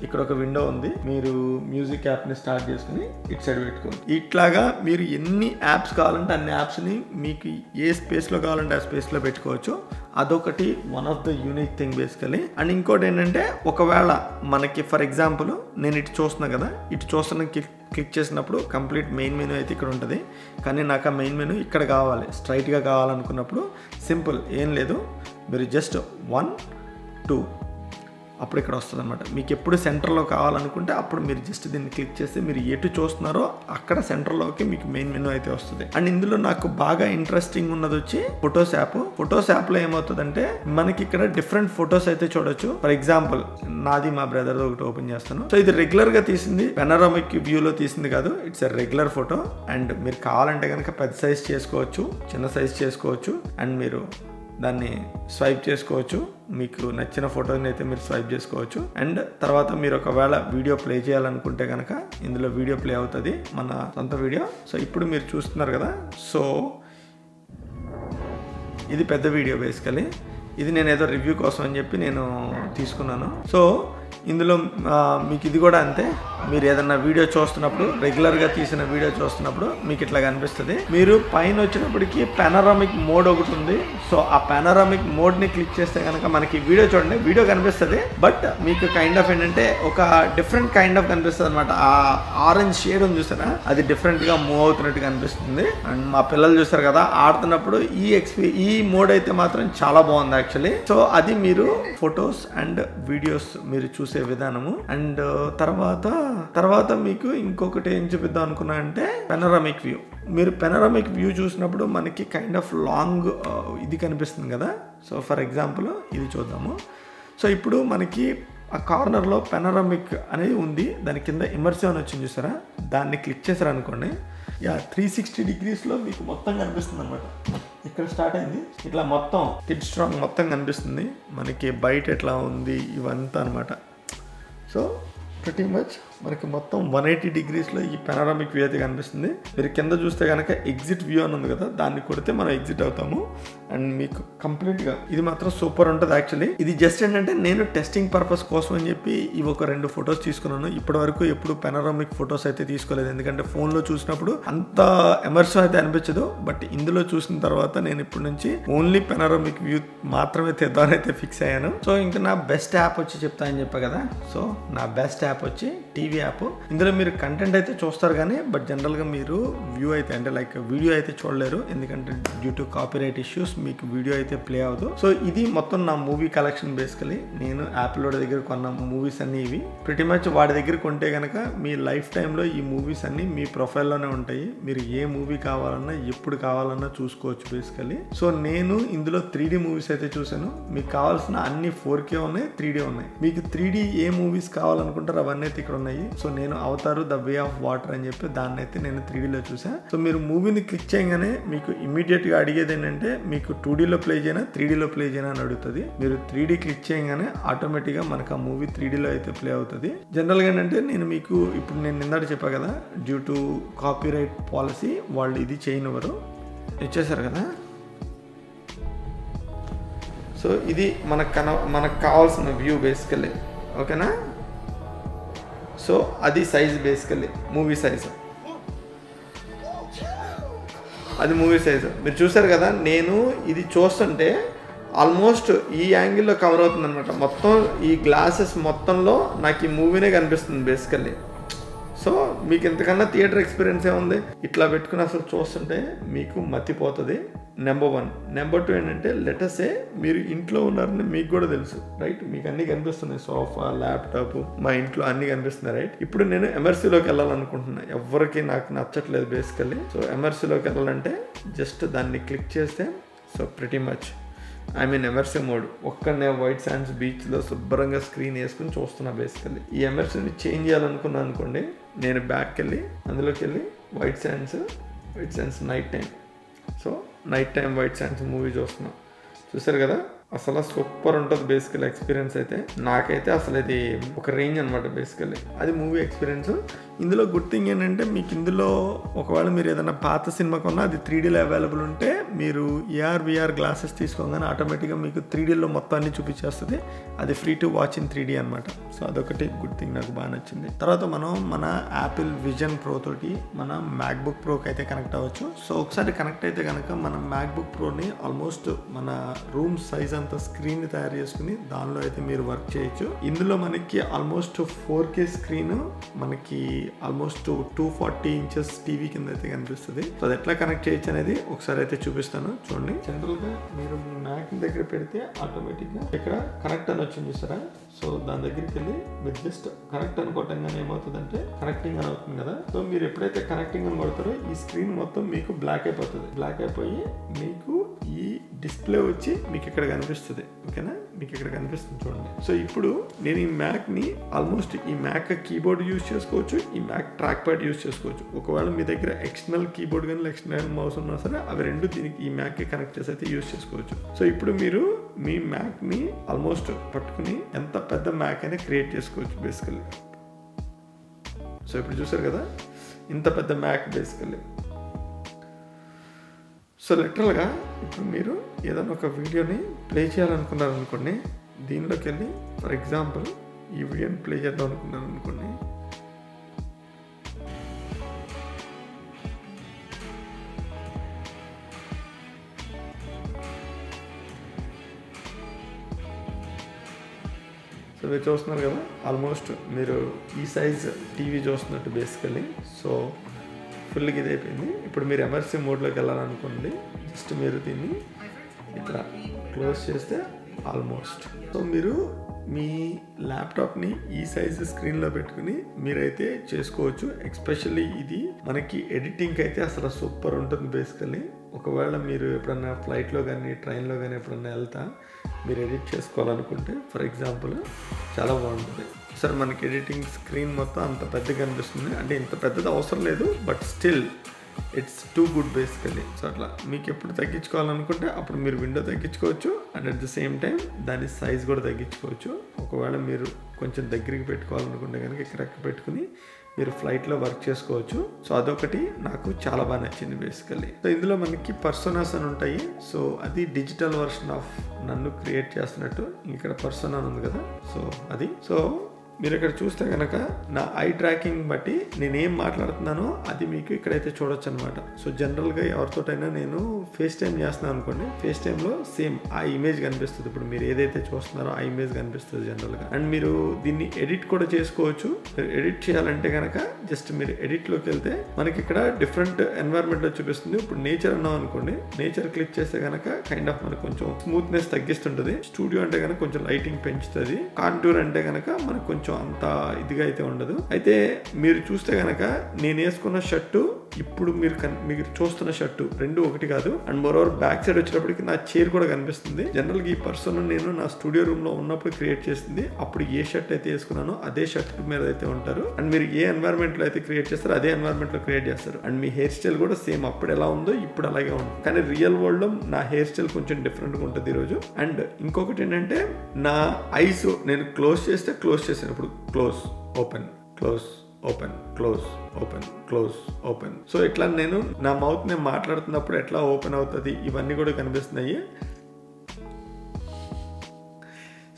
ఇక్కడ ఒక విండో ఉంది. మీరు మ్యూజిక్ యాప్ ని స్టార్ట్ చేసుకుని ఇటు సైడ్ పెట్టుకోండి. ఇట్లాగా మీరు ఎన్ని యాప్స్ కావాలంటే అన్ని యాప్స్ ని మీకు ఏ స్పేస్ లో కావాలంటే ఆ స్పేస్ లో పెట్టుకోవచ్చు. అదొకటి one of the unique thing basically. And ఇంకోటి ఏంటంటే ఒకవేళ మనకి ఫర్ ఎగ్జాంపుల్ నేను ఇటు చూస్తున్నా కదా, ఇటు చూస్తున్న క్లిక్ చేసినప్పుడు కంప్లీట్ మెయిన్ మెనూ అయితే ఇక్కడ ఉంటుంది. కానీ నాకు ఆ మెయిన్ మెనూ ఇక్కడ కావాలి, స్ట్రైట్గా కావాలనుకున్నప్పుడు సింపుల్ ఏం లేదు, మీరు జస్ట్ 1 2 అప్పుడు ఇక్కడ వస్తుంది అనమాట. మీకు ఎప్పుడు సెంటర్లో కావాలనుకుంటే అప్పుడు మీరు జస్ట్ దీన్ని క్లిక్ చేస్తే మీరు ఎటు చూస్తున్నారో అక్కడ సెంటర్లోకి మీకు మెయిన్ మెనూ అయితే వస్తుంది. అండ్ ఇందులో నాకు బాగా ఇంట్రెస్టింగ్ ఉన్నది వచ్చి ఫొటోస్ యాప్. ఫొటోస్ యాప్లో ఏమవుతుందంటే మనకి ఇక్కడ డిఫరెంట్ ఫొటోస్ అయితే చూడొచ్చు. ఫర్ ఎగ్జాంపుల్ నాది మా బ్రదర్ ఒకటి ఓపెన్ చేస్తాను. సో ఇది రెగ్యులర్ గా తీసింది, పెనరామిక్ వ్యూలో తీసింది కాదు, it's a regular photo. And మీరు కావాలంటే కనుక పెద్ద సైజ్ చేసుకోవచ్చు, చిన్న సైజ్ చేసుకోవచ్చు. అండ్ మీరు దాన్ని స్వైప్ చేసుకోవచ్చు, మీకు నచ్చిన ఫోటోని అయితే మీరు స్వైప్ చేసుకోవచ్చు. అండ్ తర్వాత మీరు ఒకవేళ వీడియో ప్లే చేయాలనుకుంటే కనుక ఇందులో వీడియో ప్లే అవుతుంది, మన సొంత వీడియో. సో ఇప్పుడు మీరు చూస్తున్నారు కదా, సో ఇది పెద్ద వీడియో బేసికలీ. ఇది నేను ఏదో రివ్యూ కోసం అని చెప్పి నేను తీసుకున్నాను. సో ఇందులో మీకు ఇది కూడా అంతే, మీరు ఏదన్నా వీడియో చూస్తున్నప్పుడు రెగ్యులర్గా తీసిన వీడియో చూస్తున్నప్పుడు మీకు ఇట్లా కనిపిస్తుంది. మీరు పైన వచ్చినప్పటికీ పానోరామిక్ మోడ్ ఒకటి ఉంది. సో ఆ పానోరామిక్ మోడ్ని క్లిక్ చేస్తే కనుక మనకి వీడియో చూడండి, వీడియో కనిపిస్తుంది. బట్ మీకు కైండ్ ఆఫ్ ఏంటంటే ఒక డిఫరెంట్ కైండ్ ఆఫ్ కనిపిస్తుంది అనమాట. ఆ ఆరెంజ్ షేడ్ ఉంది చూసారా, అది డిఫరెంట్గా మూవ్ అవుతున్నట్టు కనిపిస్తుంది. అండ్ మా పిల్లలు చూస్తారు కదా ఆడుతున్నప్పుడు ఈ మోడ్ అయితే మాత్రం చాలా బాగుంది యాక్చువల్లీ. సో అది మీరు ఫొటోస్ అండ్ వీడియోస్ మీరు చూసే విధానము. అండ్ తర్వాత మీకు ఇంకొకటి ఏం చూపిద్దాం అనుకున్నా అంటే పెనోరామిక్ వ్యూ. మీరు పెనోరామిక్ వ్యూ చూసినప్పుడు మనకి కైండ్ ఆఫ్ లాంగ్ ఇది కనిపిస్తుంది కదా. సో ఫర్ ఎగ్జాంపుల్ ఇది చూద్దాము. సో ఇప్పుడు మనకి ఆ కార్నర్లో పెనోరామిక్ అనేది ఉంది, దాని కింద ఇమర్సివ్ అని వచ్చింది చూసారా, దాన్ని క్లిక్ చేశారనుకోండి, 360 degreesలో మీకు మొత్తం కనిపిస్తుంది అనమాట. ఇక్కడ స్టార్ట్ అయింది, ఇట్లా మొత్తం కిడ్ స్ట్రాంగ్ మొత్తం కనిపిస్తుంది మనకి, బయట ఎట్లా ఉంది ఇవంతా అనమాట. సో ప్రతి మచ్ మనకి మొత్తం 180 degreesలో ఈ పెనోరామిక్ వ్యూ అయితే కనిపిస్తుంది. మీరు కింద చూస్తే కనుక ఎగ్జిట్ వ్యూ అని ఉంది కదా, దాన్ని కొడితే మనం ఎగ్జిట్ అవుతాము. అండ్ మీకు కంప్లీట్గా ఇది మాత్రం సూపర్ ఉంటుంది యాక్చువల్లీ. ఇది జస్ట్ ఏంటంటే నేను టెస్టింగ్ పర్పస్ కోసం అని చెప్పి ఇవి ఒక 2 ఫొటోస్ తీసుకున్నాను. ఇప్పటి వరకు ఎప్పుడు పెనోరామిక్ ఫొటోస్ అయితే తీసుకోలేదు, ఎందుకంటే ఫోన్లో చూసినప్పుడు అంత ఎమర్సివ్ అయితే అనిపించదు. బట్ ఇందులో చూసిన తర్వాత నేను ఇప్పటి నుంచి ఓన్లీ పెనోరామిక్ వ్యూ మాత్రమే తెద్దామని అయితే ఫిక్స్ అయ్యాను. సో ఇంకా నా బెస్ట్ యాప్ వచ్చి చెప్తా అని చెప్పా కదా. సో నా బెస్ట్ యాప్ వచ్చి టీవీ యాప్. ఇందులో మీరు కంటెంట్ అయితే చూస్తారు కానీ బట్ జనరల్గా మీరు వ్యూ అయితే అంటే లైక్ వీడియో అయితే చూడలేరు, ఎందుకంటే డ్యూ టు కాపీరైట్ ఇష్యూస్ మీకు వీడియో అయితే ప్లే అవ్వదు. సో ఇది మొత్తం నా మూవీ కలెక్షన్. బేసికలీ నేను యాపిల్ వాడి దగ్గర కొన్న మూవీస్ అన్ని ఇవి. ప్రిటీ మచ్ వాడి దగ్గర కొంటే కనుక మీ లైఫ్ టైంలో ఈ మూవీస్ అన్ని మీ ప్రొఫైల్లోనే ఉంటాయి. మీరు ఏ మూవీ కావాలన్నా ఎప్పుడు కావాలన్నా చూసుకోవచ్చు బేసికలీ. సో నేను ఇందులో 3D మూవీస్ అయితే చూసాను. మీకు కావాల్సిన అన్ని 4K ఉన్నాయి, 3D ఉన్నాయి. మీకు 3D ఏ మూవీస్ కావాలనుకుంటారో అవన్నీ అయితే ఇక్కడ ఉన్నాయి. సో నేను అవతారు ద వే ఆఫ్ వాటర్ అని చెప్పి దాన్ని అయితే నేను 3Dలో చూసాను. సో మీరు మూవీని క్లిక్ చేయగానే మీకు ఇమీడియట్గా అడిగేది ఏంటంటే మీకు 2Dలో ప్లే చేయనా 3Dలో ప్లే చేయనా అని అడుగుతుంది. మీరు 3D క్లిక్ చేయగానే ఆటోమేటిక్గా మనకు ఆ మూవీ 3Dలో అయితే ప్లే అవుతుంది. జనరల్గా ఏంటంటే నేను మీకు ఇప్పుడు నేను ఇందాక చెప్పా కదా, డ్యూ టు కాపీరైట్ పాలసీ వాళ్ళు ఇది చేయనివ్వరు. ఇచ్చేసారు కదా. సో ఇది మనకు కావాల్సిన వ్యూ బేసికలీ. ఓకేనా. సో అది సైజ్ బేసికలీ మూవీ సైజు, అది మూవీ సైజు. మీరు చూసారు కదా, నేను ఇది చూస్తుంటే ఆల్మోస్ట్ ఈ యాంగిల్లో కవర్ అవుతుంది అనమాట. మొత్తం ఈ గ్లాసెస్ మొత్తంలో నాకు ఈ మూవీనే కనిపిస్తుంది బేసికల్లీ. సో మీకు ఇంతకన్నా థియేటర్ ఎక్స్పీరియన్స్ ఏముంది, ఇట్లా పెట్టుకుని అసలు చూస్తుంటే మీకు మతిపోతుంది. నెంబర్ 1. నెంబర్ 2 ఏంటంటే లెటర్సే మీరు ఇంట్లో ఉన్నారని మీకు కూడా తెలుసు, రైట్? మీకు అన్నీ కనిపిస్తున్నాయి, సోఫా, ల్యాప్టాప్, మా ఇంట్లో అన్నీ కనిపిస్తున్నాయి, రైట్? ఇప్పుడు నేను ఎమర్సీలోకి వెళ్ళాలనుకుంటున్నా. ఎవరికి నాకు నచ్చట్లేదు బేసికల్లీ. సో ఎమర్సీలోకి వెళ్ళాలంటే జస్ట్ దాన్ని క్లిక్ చేస్తే సో ప్రిటీ మచ్ ఎమర్సీ మోడ్. ఒక్కనే వైట్ శాండ్స్ బీచ్లో శుభ్రంగా స్క్రీన్ వేసుకుని చూస్తున్నా బేసికల్లీ. ఈ ఎమర్సీని చేంజ్ చేయాలనుకున్నాను అనుకోండి, నేను బ్యాక్కి వెళ్ళి అందులోకి వెళ్ళి white sands night time. So night time white sands movie చూస్తున్నాం. చూసారు కదా, అసలు సూపర్ ఉంటుంది బేసికల్ ఎక్స్పీరియన్స్ అయితే. నాకైతే అసలు ఇది ఒక రేంజ్ అనమాట బేసికల్లీ. అది మూవీ ఎక్స్పీరియన్స్. ఇందులో గుడ్ థింగ్ ఏంటంటే మీకు ఇందులో ఒకవేళ మీరు ఏదైనా పాత సినిమా కొన్నా అది 3Dలో అవైలబుల్ ఉంటే మీరు AR/VR గ్లాసెస్ తీసుకోగానే ఆటోమేటిక్గా మీకు 3Dలో మొత్తం అన్ని చూపించేస్తుంది. అది free to watch in 3D అనమాట. సో అదొకటి గుడ్ థింగ్, నాకు బాగా నచ్చింది. తర్వాత మనం మన యాపిల్ విజన్ ప్రో తోటి మన మ్యాక్బుక్ ప్రోకి అయితే కనెక్ట్ అవ్వచ్చు. సో ఒకసారి కనెక్ట్ అయితే కనుక మన మ్యాక్బుక్ ప్రోని ఆల్మోస్ట్ మన రూమ్ సైజ్ అంతా స్క్రీన్ తయారు చేసుకుని దానిలో అయితే మీరు వర్క్ చేయొచ్చు. ఇందులో మనకి ఆల్మోస్ట్ 4K స్క్రీన్ మనకి ఆల్మోస్ట్ 240 ఇంచెస్ టీవీ కింద అయితే కనిపిస్తుంది. సో అది ఎట్లా కనెక్ట్ చేయొచ్చు అనేది ఒకసారి అయితే చూపిస్తాను, చూడండి. జనరల్ గా మీరు మీ మ్యాక్ దగ్గర పెడితే ఆటోమేటిక్ గా ఇక్కడ కనెక్ట్ అని వచ్చింది చూసారా. సో దాని దగ్గరికి వెళ్ళి మీరు జస్ట్ కనెక్ట్ అనుకోవటంగానే ఏమవుతుందంటే కనెక్టింగ్ అని అవుతుంది కదా. సో మీరు ఎప్పుడైతే కనెక్టింగ్ అని కొడతారో ఈ స్క్రీన్ మొత్తం మీకు బ్లాక్ అయిపోతుంది. బ్లాక్ అయిపోయి మీకు ఈ డిస్ప్లే వచ్చి మీకు ఇక్కడ కనిపిస్తుంది. ఓకేనా, మీకు ఇక్కడ కనిపిస్తుంది చూడండి. సో ఇప్పుడు నేను ఈ మ్యాక్ ని ఆల్మోస్ట్ ఈ మ్యాక్ కీబోర్డ్ యూజ్ చేసుకోవచ్చు, ఈ మ్యాక్ ట్రాక్ ప్యాడ్ యూజ్ చేసుకోవచ్చు. ఒకవేళ మీ దగ్గర ఎక్స్టర్నల్ కీబోర్డ్ కానీ ఎక్స్టర్నల్ మౌస్ ఉన్నా సరే అవి రెండు దీనికి ఈ మ్యాక్ కి కనెక్ట్ చేసి అయితే యూజ్ చేసుకోవచ్చు. సో ఇప్పుడు మీరు మీ మ్యాక్ ని ఆల్మోస్ట్ పట్టుకుని ఎంత పెద్ద మ్యాక్ అయినా క్రియేట్ చేసుకోవచ్చు బేసికల్లీ. సో ఇప్పుడు చూసారు కదా, ఇంత పెద్ద మ్యాక్ బేసికల్లీ. సో లిటరల్గా ఇప్పుడు మీరు ఏదైనా ఒక వీడియోని ప్లే చేయాలనుకున్నారు అనుకోండి, దీనిలోకి వెళ్ళి ఫర్ ఎగ్జాంపుల్ ఈ వీడియోని ప్లే చేద్దాం అనుకున్నారు అనుకోండి. సో మీరు చూస్తున్నారు కదా, ఆల్మోస్ట్ మీరు ఈ సైజ్ టీవీ చూస్తున్నట్టు బేసికల్లీ. సో ఫుల్గా ఇది అయిపోయింది. ఇప్పుడు మీరు ఎమర్సీ మోడ్లోకి వెళ్ళాలనుకోండి, జస్ట్ మీరు దీన్ని ఇట్లా క్లోజ్ చేస్తే ఆల్మోస్ట్ సో మీరు మీ ల్యాప్టాప్ని ఈ సైజ్ స్క్రీన్లో పెట్టుకుని మీరైతే చేసుకోవచ్చు. ఎస్పెషల్లీ ఇది మనకి ఎడిటింగ్కి అయితే అసలు సూపర్ ఉంటుంది బేసికల్లీ. ఒకవేళ మీరు ఎప్పుడన్నా ఫ్లైట్లో కానీ ట్రైన్లో కానీ ఎప్పుడన్నా వెళ్తా మీరు ఎడిట్ చేసుకోవాలనుకుంటే ఫర్ ఎగ్జాంపుల్ చాలా బాగుంటుంది. సరే మనకి ఎడిటింగ్ స్క్రీన్ మొత్తం అంత పెద్దగా కనిపిస్తుంది, అంటే ఇంత పెద్దది అవసరం లేదు, but still it's too good basically. So అట్లా మీకు ఎప్పుడు తగ్గించుకోవాలనుకుంటే అప్పుడు మీరు విండో తగ్గించుకోవచ్చు and at the same time దాని సైజ్ కూడా తగ్గించుకోవచ్చు. ఒకవేళ మీరు కొంచెం దగ్గరికి పెట్టుకోవాలనుకుంటే కనుక ఇక్కడ పెట్టుకుని మీరు ఫ్లైట్లో వర్క్ చేసుకోవచ్చు. సో అదొకటి నాకు చాలా బాగా నచ్చింది బేసికల్లీ. సో ఇందులో మనకి పర్సోనాస్ అని ఉంటాయి. సో అది డిజిటల్ వర్షన్ ఆఫ్ నన్ను క్రియేట్ చేస్తున్నట్టు ఇక్కడ పర్సోనా ఉంది కదా, సో అది. సో మీరు ఇక్కడ చూస్తే కనుక నా ఐ ట్రాకింగ్ బట్టి నేనేం మాట్లాడుతున్నానో అది మీకు ఇక్కడైతే చూడొచ్చు అనమాట. సో జనరల్గా ఎవరితోటైనా నేను ఫేస్ టైం చేస్తున్నాను అనుకోండి, ఫేస్ టైంలో సేమ్ ఆ ఇమేజ్ కనిపిస్తుంది. ఇప్పుడు మీరు ఏదైతే చూస్తున్నారో ఆ ఇమేజ్ కనిపిస్తుంది జనరల్గా. అండ్ మీరు దీన్ని ఎడిట్ కూడా చేసుకోవచ్చు. ఎడిట్ చేయాలంటే కనుక జస్ట్ మీరు ఎడిట్లోకి వెళ్తే మనకి ఇక్కడ డిఫరెంట్ ఎన్వైరన్మెంట్లో చూపిస్తుంది. ఇప్పుడు నేచర్ అన్నాం అనుకోండి, నేచర్ క్లిక్ చేస్తే కనుక కైండ్ ఆఫ్ మనకు కొంచెం స్మూత్నెస్ తగ్గిస్తుంటుంది. స్టూడియో అంటే కనుక కొంచెం లైటింగ్ పెంచుతుంది. కాంటూర్ అంటే కనుక మనకు కొంచెం అంత ఇదిగా అయితే ఉండదు. అయితే మీరు చూస్తే కనుక నేను వేసుకున్న షర్టు ఇప్పుడు మీరు చూస్తున్న షర్టు రెండు ఒకటి కాదు. అండ్ మోరోవర్ బ్యాక్ సైడ్ వచ్చేటప్పటికి నా చైర్ కూడా కనిపిస్తుంది. జనరల్గా ఈ పర్సన్ నేను నా స్టూడియో రూమ్ లో ఉన్నప్పుడు క్రియేట్ చేసింది. అప్పుడు ఏ షర్ట్ అయితే వేసుకున్నానో అదే షర్ట్ మీద అయితే ఉంటారు. అండ్ మీరు ఏ ఎన్వైరన్మెంట్ లో అయితే క్రియేట్ చేస్తారో అదే ఎన్వైరన్మెంట్ లో క్రియేట్ చేస్తారు. అండ్ మీ హెయిర్ స్టైల్ కూడా సేమ్ అప్పుడు ఎలా ఉందో ఇప్పుడు అలాగే ఉంటుంది. కానీ రియల్ వరల్డ్ లో నా హెయిర్ స్టైల్ కొంచెం డిఫరెంట్ గా ఉంటుంది ఈరోజు. అండ్ ఇంకొకటి ఏంటంటే నా ఐస్ నేను క్లోజ్ చేస్తే క్లోజ్ చేశాను. ఇప్పుడు close open close open close open close open. So ఇట్లా నేను నా మౌత్ నేను మాట్లాడుతున్నప్పుడు ఎట్లా ఓపెన్ అవుతుంది ఇవన్నీ కూడా కనిపిస్తున్నాయి.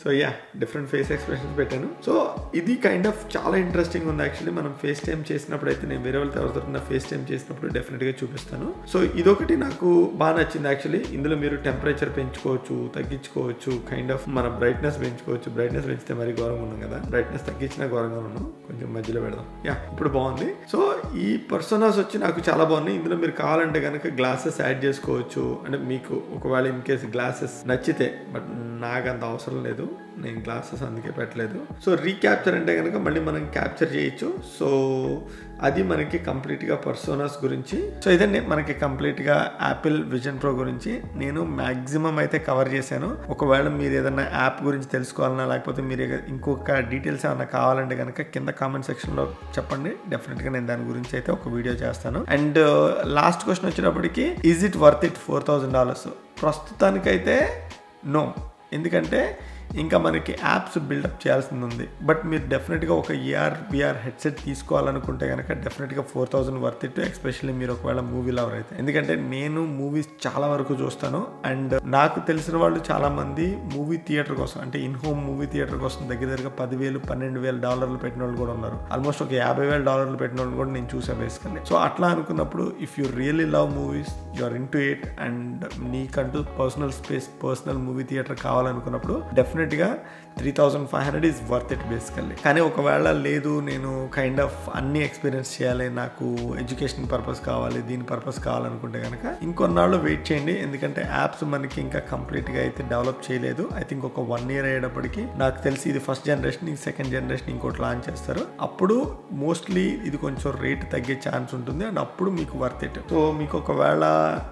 So yeah different face expressions పెట్టాను. సో ఇది కైండ్ ఆఫ్ చాలా ఇంట్రెస్టింగ్ ఉంది యాక్చువల్లీ. మనం ఫేస్ టైం చేసినప్పుడు అయితే నేను వేరే వాళ్ళతో ఎవరితో ఫేస్ టైం చేసినప్పుడు డెఫినెట్గా చూపిస్తాను. సో ఇదొకటి నాకు బాగా నచ్చింది యాక్చువల్లీ. ఇందులో మీరు టెంపరేచర్ పెంచుకోవచ్చు, తగ్గించుకోవచ్చు, కైండ్ ఆఫ్ మన బ్రైట్నెస్ పెంచుకోవచ్చు. బ్రైట్నెస్ పెంచితే మరీ ఘోరంగా ఉన్నాం కదా, బ్రైట్నెస్ తగ్గించినా ఘోరంగా ఉన్నాం. కొంచెం మధ్యలో పెడదాం. యా ఇప్పుడు బాగుంది. సో ఈ పర్సోనాస్ వచ్చి నాకు చాలా బాగున్నాయి. ఇందులో మీరు కావాలంటే కనుక గ్లాసెస్ యాడ్ చేసుకోవచ్చు. అంటే మీకు ఒకవేళ ఇన్ కేసు గ్లాసెస్ నచ్చితే, బట్ నాకు అంత అవసరం లేదు, నేను గ్లాసెస్ అందుకే పెట్టలేదు. సో రీక్యాప్చర్ అంటే కనుక మళ్ళీ మనం క్యాప్చర్ చేయొచ్చు. సో అది మనకి కంప్లీట్గా పర్సోనాస్ గురించి. సో ఇదండి మనకి కంప్లీట్గా యాపిల్ విజన్ ప్రో గురించి నేను మ్యాక్సిమం అయితే కవర్ చేశాను. ఒకవేళ మీరు ఏదైనా యాప్ గురించి తెలుసుకోవాలన్నా లేకపోతే మీరు ఇంకొక డీటెయిల్స్ ఏమైనా కావాలంటే కనుక కింద కామెంట్ సెక్షన్లో చెప్పండి. డెఫినెట్గా నేను దాని గురించి అయితే ఒక వీడియో చేస్తాను. అండ్ లాస్ట్ క్వశ్చన్ వచ్చినప్పటికీ ఈజ్ ఇట్ వర్త్ ఇట్ $4,000? ప్రస్తుతానికైతే నో. ఎందుకంటే ఇంకా మనకి యాప్స్ బిల్డప్ చేయాల్సింది ఉంది. బట్ మీరు డెఫినెట్గా ఒక విఆర్ హెడ్సెట్ తీసుకోవాలనుకుంటే కనుక డెఫినెట్గా 4,000 వర్త్ ఇట్. ఎస్పెషల్లీ మీరు ఒకవేళ మూవీ లవర్ అయితే. ఎందుకంటే నేను మూవీస్ చాలా వరకు చూస్తాను. అండ్ నాకు తెలిసిన వాళ్ళు చాలా మంది మూవీ థియేటర్ కోసం, అంటే ఇన్ హోమ్ మూవీ థియేటర్ కోసం దగ్గరగా $10,000 $12,000 పెట్టిన వాళ్ళు కూడా ఉన్నారు. ఆల్మోస్ట్ ఒక $50,000 పెట్టిన వాళ్ళు కూడా నేను చూసా బేసికల్లీ. సో అట్లా అనుకున్నప్పుడు if you really love movies, you are into it, and నీకంటూ personal space, personal movie theatre కావాలనుకున్నప్పుడు డెఫినెట్గా 3,500 ఈజ్ వర్త్ ఇట్ బేసికల్లీ. కానీ ఒకవేళ లేదు నేను కైండ్ ఆఫ్ అన్ని ఎక్స్పీరియన్స్ చేయాలి, నాకు ఎడ్యుకేషన్ పర్పస్ కావాలి, దీని పర్పస్ కావాలనుకుంటే కనుక ఇంకొన్నాళ్ళు వెయిట్ చేయండి. ఎందుకంటే యాప్స్ మనకి ఇంకా కంప్లీట్గా అయితే డెవలప్ చేయలేదు. ఐ థింక్ ఒక 1 year అయ్యేటప్పటికి నాకు తెలిసి ఇది ఫస్ట్ జనరేషన్, సెకండ్ జనరేషన్ ఇంకోటి లాంచ్ చేస్తారు. అప్పుడు మోస్ట్లీ ఇది కొంచెం రేట్ తగ్గే ఛాన్స్ ఉంటుంది. అండ్ అప్పుడు మీకు వర్త్ ఇట్. సో మీకు ఒకవేళ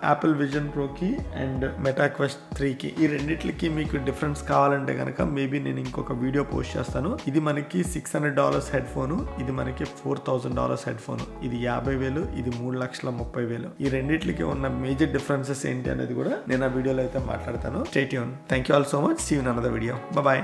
యాపిల్ విజన్ ప్రోకి అండ్ మెటా క్వెస్ట్ 3కి ఈ రెండిట్లకి మీకు డిఫరెన్స్ కావాలంటే కనుక మేబీ నేను ఇంకొక వీడియో పోస్ట్ చేస్తాను. ఇది మనకి $600 హెడ్ ఫోన్, ఇది మనకి $4,000 హెడ్ ఫోన్. ఇది 50,000, ఇది 3,30,000. ఈ రెండిట్లకి ఉన్న మేజర్ డిఫరెన్సెస్ ఏంటి అనేది కూడా నేను ఆ వీడియోలో అయితే మాట్లాడతాను. Stay tune. Thank you all so much. See you in another video. Bye.